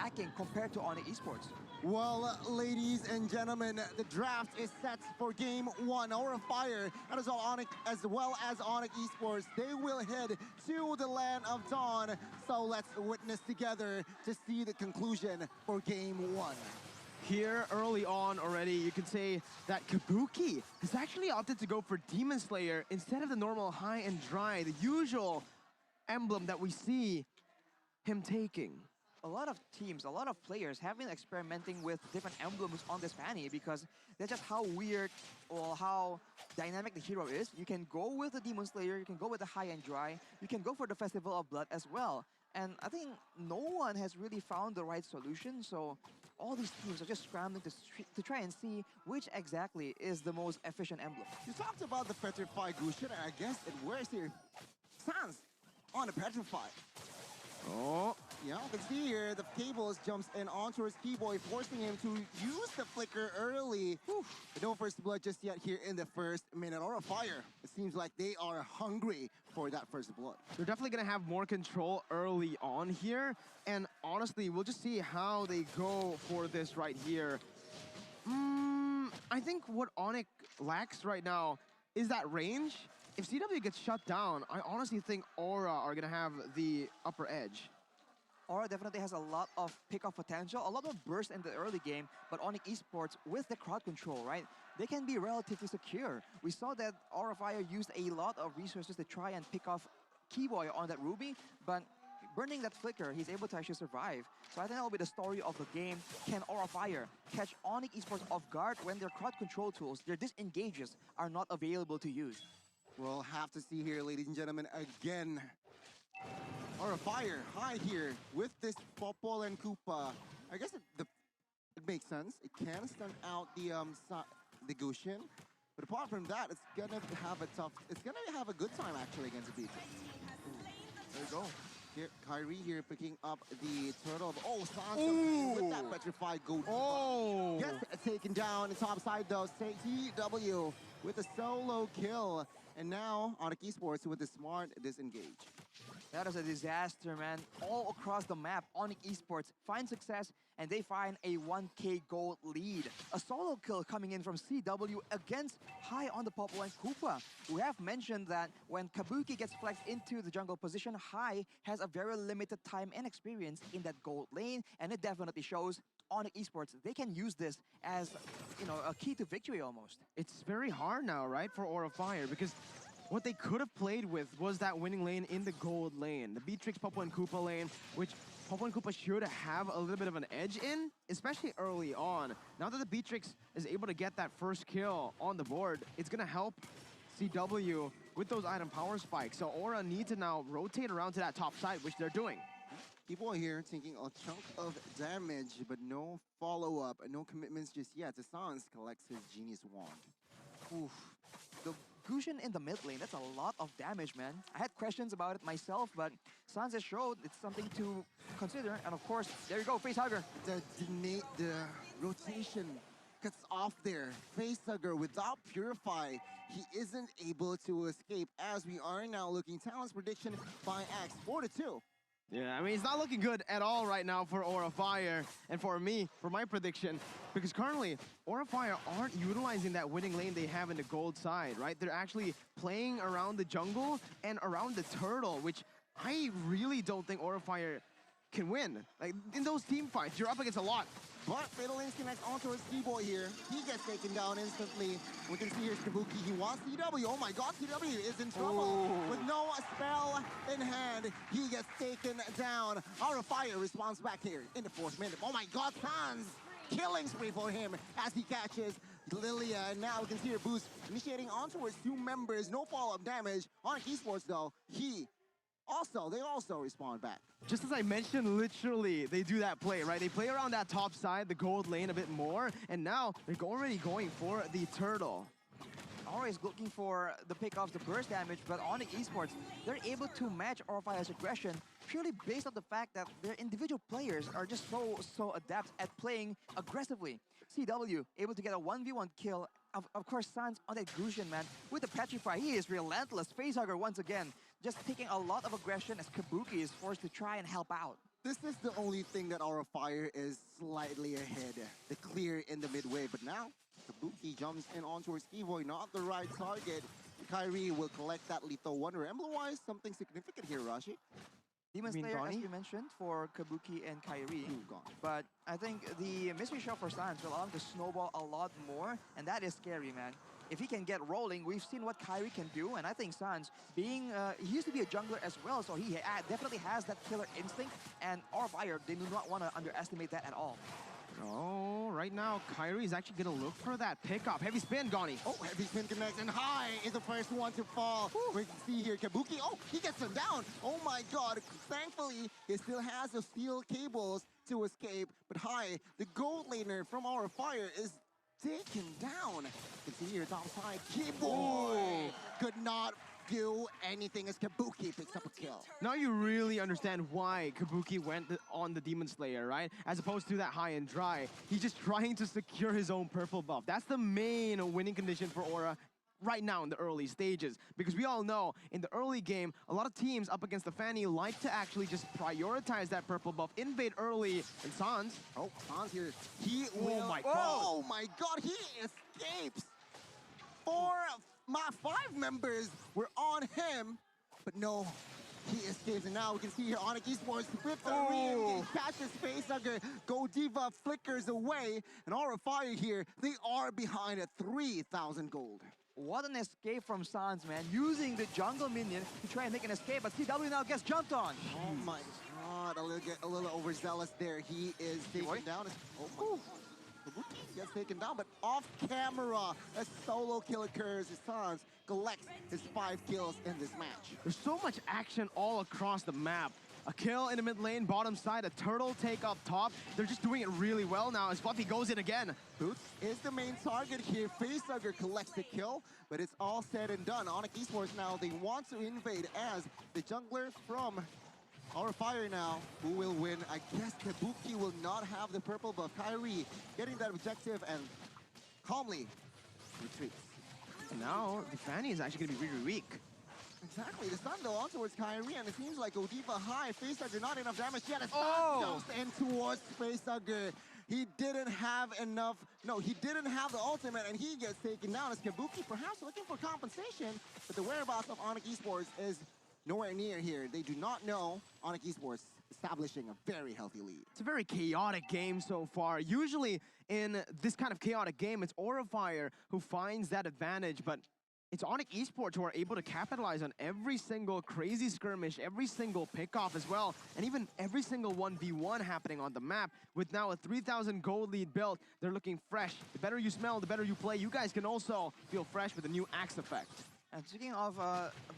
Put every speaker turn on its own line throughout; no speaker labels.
lacking compared to ONIC Esports?
Well, ladies and gentlemen, the draft is set for Game 1. Aura Fire, and as well as ONIC Esports, they will head to the Land of Dawn. So let's witness together to see the conclusion for Game 1.
Here early on already, you can say that Kabuki has actually opted to go for Demon Slayer instead of the normal high and dry, the usual emblem that we see him taking.
A lot of teams, a lot of players have been experimenting with different emblems on this Fanny because that's just how weird or how dynamic the hero is. You can go with the Demon Slayer, you can go with the high and dry, you can go for the Festival of Blood as well. And I think no one has really found the right solution, so all these teams are just scrambling to try and see which exactly is the most efficient emblem.
You talked about the Petrified Gushin, and I guess it wears here. Sans on the Petrified.
Oh.
Yeah, you can see here the Cables jumps in onto his Keyboy, forcing him to use the flicker early. Whew. No first blood just yet here in the first minute. Aura Fire, it seems like they are hungry for that first blood.
They're definitely going to have more control early on here. And honestly, we'll just see how they go for this right here. I think what ONIC lacks right now is that range. If CW gets shut down, I honestly think Aura are going to have the upper edge.
Aura definitely has a lot of pick-off potential, a lot of burst in the early game, but ONIC Esports, with the crowd control, right, they can be relatively secure. We saw that Aura Fire used a lot of resources to try and pick off Keyboy on that Ruby, but burning that flicker, he's able to actually survive. So I think that will be the story of the game. Can Aura Fire catch ONIC Esports off guard when their crowd control tools, their disengages, are not available to use?
We'll have to see here, ladies and gentlemen, again. Aura Fire high here with this Popol and Koopa. I guess it makes sense. It can stun out the Gushin. But apart from that, it's gonna have a good time actually against the Beatrix. There you go. Here, Kyrie here picking up the turtle. Oh, Sans with that petrified goat.
Oh!
Gets taken down the top side though. CW with a solo kill. And now ONIC Esports with a smart disengage.
That is a disaster, man. All across the map, ONIC Esports find success and they find a 1k gold lead. A solo kill coming in from CW against high on the Popol and Koopa. We have mentioned that when Kabuki gets flexed into the jungle position, High has a very limited time and experience in that gold lane, and it definitely shows. ONIC Esports, they can use this as, you know, a key to victory almost.
It's very hard now, right, for Aura Fire, because what they could have played with was that winning lane in the gold lane, the Beatrix, Popol and Koopa lane, which Popol and Koopa should have a little bit of an edge in, especially early on. Now that the Beatrix is able to get that first kill on the board, it's going to help CW with those item power spikes. So Aura need to now rotate around to that top side, which they're doing.
People here taking a chunk of damage, but no follow-up, no commitments just yet. The Sans collects his Genius Wand.
Oof. The Gushin in the mid lane, that's a lot of damage, man. I had questions about it myself, but Sans has showed it's something to consider. And of course, there you go, Facehugger.
The rotation cuts off there. Facehugger without Purify, he isn't able to escape, as we are now looking. Talent's prediction by X, 4-2.
Yeah, I mean, it's not looking good at all right now for Aura Fire. And for me, for my prediction, because currently, Aura Fire aren't utilizing that winning lane they have in the gold side, right? They're actually playing around the jungle and around the turtle, which I really don't think Aura Fire can win. Like, in those team fights, you're up against a lot.
But Fatal Links connects onto his Keyboy here. He gets taken down instantly. We can see here Kabuki. He wants CW. Oh my god, CW is in trouble.
Ooh.
With no spell in hand, he gets taken down. Aura Fire responds back here in the 4th minute. Oh my god, Sans! Killing spree for him as he catches Lilia. And now we can see her boost initiating onto his 2 members. No follow-up damage. On Esports though, they also respond back.
Just as I mentioned, literally, they do that play, right? They play around that top side, the gold lane a bit more, and now they're already going for the turtle.
Aura is looking for the pickoffs, the burst damage, but ONIC Esports, they're able to match Aura Fire's aggression purely based on the fact that their individual players are just so adept at playing aggressively. CW able to get a 1v1 kill. Of course, Sans on that Gushin, man. With the Petrify, he is relentless. Facehugger once again, just taking a lot of aggression as Kabuki is forced to try and help out.
This is the only thing that our fire is slightly ahead. The clear in the midway, but now Kabuki jumps in onto Skivoy, not the right target. Kyrie will collect that lethal wonder. Emblem-wise, something significant here, Rashi.
Demon
You mean
Slayer, as
Donnie?
you mentioned, for Kabuki and Kyrie.
Gone.
But I think the mystery shot for Sans will allow him to snowball a lot more, and that is scary, man. If he can get rolling, we've seen what Kyrie can do, and I think Sans, being, he used to be a jungler as well, so he definitely has that killer instinct, and our fire, they do not want to underestimate that at all.
Oh, right now, Kyrie is actually going to look for that pickup. Heavy spin, Gani.
Oh, heavy spin connects, and High is the first one to fall. We can see here Kabuki. Oh, he gets him down. Oh my god. Thankfully, he still has the steel cables to escape. But High, the gold laner from our fire, is taken down. You can see here, top side, Keyboy could not do anything as Kabuki picks up a kill.
Now you really understand why Kabuki went on the Demon Slayer, right? As opposed to that high and dry. He's just trying to secure his own purple buff. That's the main winning condition for Aura right now in the early stages. Because we all know, in the early game, a lot of teams up against the Fanny like to actually just prioritize that purple buff, invade early, and Sans.
Oh, Sans here. He will...
my God.
Oh my god, he escapes! My 5 members were on him, but no, he escapes. And now we can see here ONIC ESports with the re-engage, catches Facehugger, Godiva flickers away, and our fire here, they are behind at 3,000 gold.
What an escape from Sans, man, using the jungle minion to try and make an escape, but CW now gets jumped on.
Oh my god, a little overzealous there. He is taken down. Oh my. Kabuki gets taken down, but off camera, a solo kill occurs as Sans collects his 5 kills in this match.
There's so much action all across the map. A kill in the mid lane, bottom side, a turtle take up top. They're just doing it really well now as Fluffy goes in again.
Boots is the main target here. Facehugger collects the kill, but it's all said and done. ONIC ESports now, they want to invade as the jungler from our fire now. Who will win? I guess Kabuki will not have the purple buff. Kyrie getting that objective and calmly retreats.
And now the Fanny is actually going to be really weak.
Exactly, the stun though on towards Kyrie, and it seems like Godiva high. Facehugger not enough damage yet. A stun jumps in towards Facehugger. He didn't have enough, no, he didn't have the ultimate, and he gets taken down as Kabuki perhaps looking for compensation, but the whereabouts of ONIC ESports is nowhere near here. They do not know ONIC ESports establishing a very healthy lead.
It's a very chaotic game so far. Usually in this kind of chaotic game, it's Aurafire who finds that advantage, but it's ONIC ESports who are able to capitalize on every single crazy skirmish, every single pickoff as well, and even every single 1v1 happening on the map. With now a 3,000 gold lead built, they're looking fresh. The better you smell, the better you play. You guys can also feel fresh with the new Axe effect.
And speaking of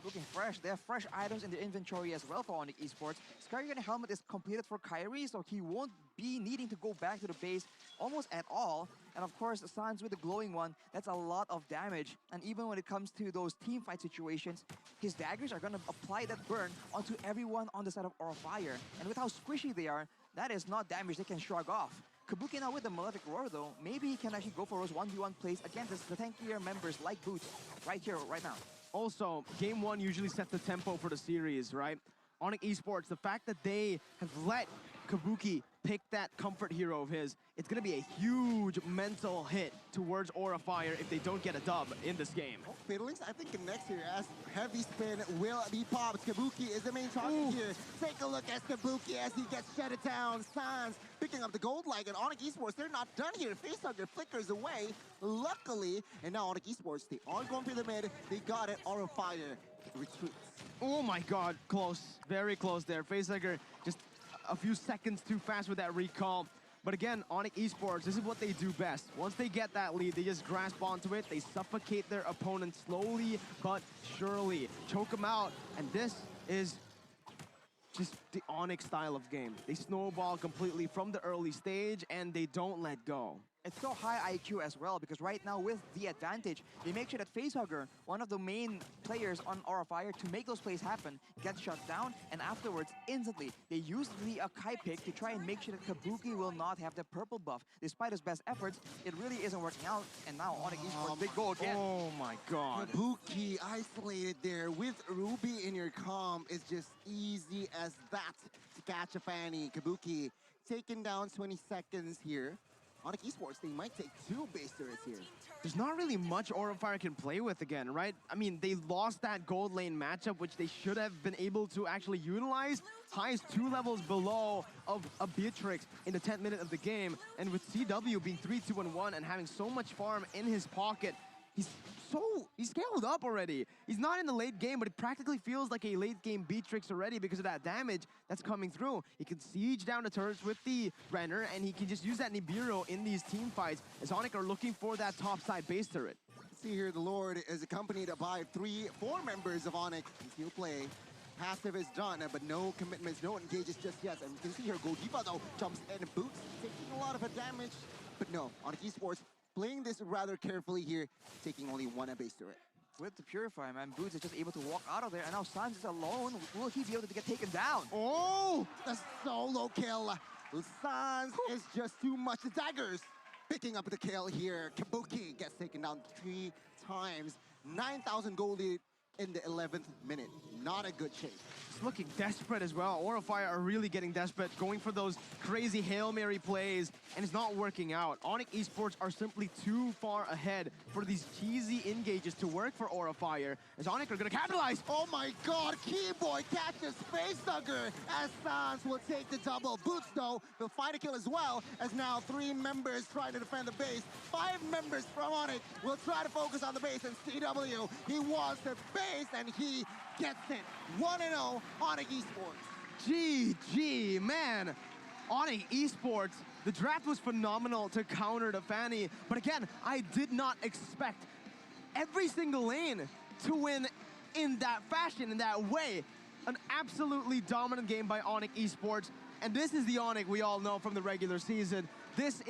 looking fresh, they have fresh items in their inventory as well for ONIC ESports. Skyrian helmet is completed for Kyrie, so he won't be needing to go back to the base almost at all. And of course, Sans with the glowing one, that's a lot of damage. And even when it comes to those team fight situations, his daggers are going to apply that burn onto everyone on the side of Aurafire. And with how squishy they are, that is not damage they can shrug off. Kabuki now with the Malefic Roar though, maybe he can actually go for those 1v1 plays against the tankier members like Boots right here, right now.
Also, game one usually sets the tempo for the series, right? ONIC ESports, the fact that they have let Kabuki pick that comfort hero of his, it's going to be a huge mental hit towards Aurafire if they don't get a dub in this game.
Oh, Fiddlings, I think next here as heavy spin will be popped. Kabuki is the main target here. Take a look at Kabuki as he gets shut it down. Sans picking up the gold leg, and ONIC ESports, they're not done here. Facehugger flickers away, luckily, and now ONIC ESports, they are going through the mid. They got it. Aurafire retreats.
Oh my god, close. Very close there. Facehugger just a few seconds too fast with that recall. But again, ONIC ESports, this is what they do best. Once they get that lead, they just grasp onto it. They suffocate their opponent slowly but surely. Choke them out. And this is just the ONIC style of game. They snowball completely from the early stage and they don't let go.
It's so high IQ as well, because right now with the advantage, they make sure that Facehugger, one of the main players on Aurafire, to make those plays happen, gets shut down, and afterwards, instantly, they use the Akai pick to try and make sure that Kabuki will not have the purple buff. Despite his best efforts, it really isn't working out, and now ONIC ESports, big goal again.
Oh my god.
Kabuki isolated there with Ruby in your comm is just easy as that to to catch a Fanny. Kabuki taken down 20 seconds here. ONIC Esports, they might take 2 base turrets here.
There's not really much Aura of Fire can play with again, right? I mean, they lost that gold lane matchup, which they should have been able to actually utilize. Highest 2 levels below of a Beatrix in the 10th minute of the game. And with CW being 3-2-1 and having so much farm in his pocket, he's scaled up already. He's not in the late game, but it practically feels like a late game Beatrix already because of that damage that's coming through. He can siege down the turrets with the Renner, and he can just use that Nibiru in these team fights as ONIC are looking for that top side base turret.
See here, the Lord is accompanied by 4 members of ONIC. He'll play. Passive is done, but no commitments, no engages just yet. And you can see here, Goldiva though jumps in and boots, taking a lot of damage. But no, ONIC Esports playing this rather carefully here, taking only 1 base turret.
With the Purifier, man, Boots is just able to walk out of there, and now Sans is alone. Will he be able to get taken down?
Oh, the solo kill. Sans is just too much. The daggers picking up the kill here. Kabuki gets taken down 3 times. 9,000 gold lead in the 11th minute. Not a good chase.
It's looking desperate as well. Aura of Fire are really getting desperate, going for those crazy Hail Mary plays, and it's not working out. ONIC Esports are simply too far ahead for these cheesy engages to work for Aura of Fire, as ONIC are going to capitalize.
Oh my god, Keyboy catches Face Thugger as Sans will take the double. Boots, though, will find a kill as well, as now 3 members trying to defend the base. 5 members from ONIC will try to focus on the base, and CW, he wants the base, and he gets it. 1-0, ONIC Esports.
GG, man. ONIC Esports, the draft was phenomenal to counter the Fanny, but again, I did not expect every single lane to win in that fashion, in that way. An absolutely dominant game by ONIC Esports, and this is the ONIC we all know from the regular season. This is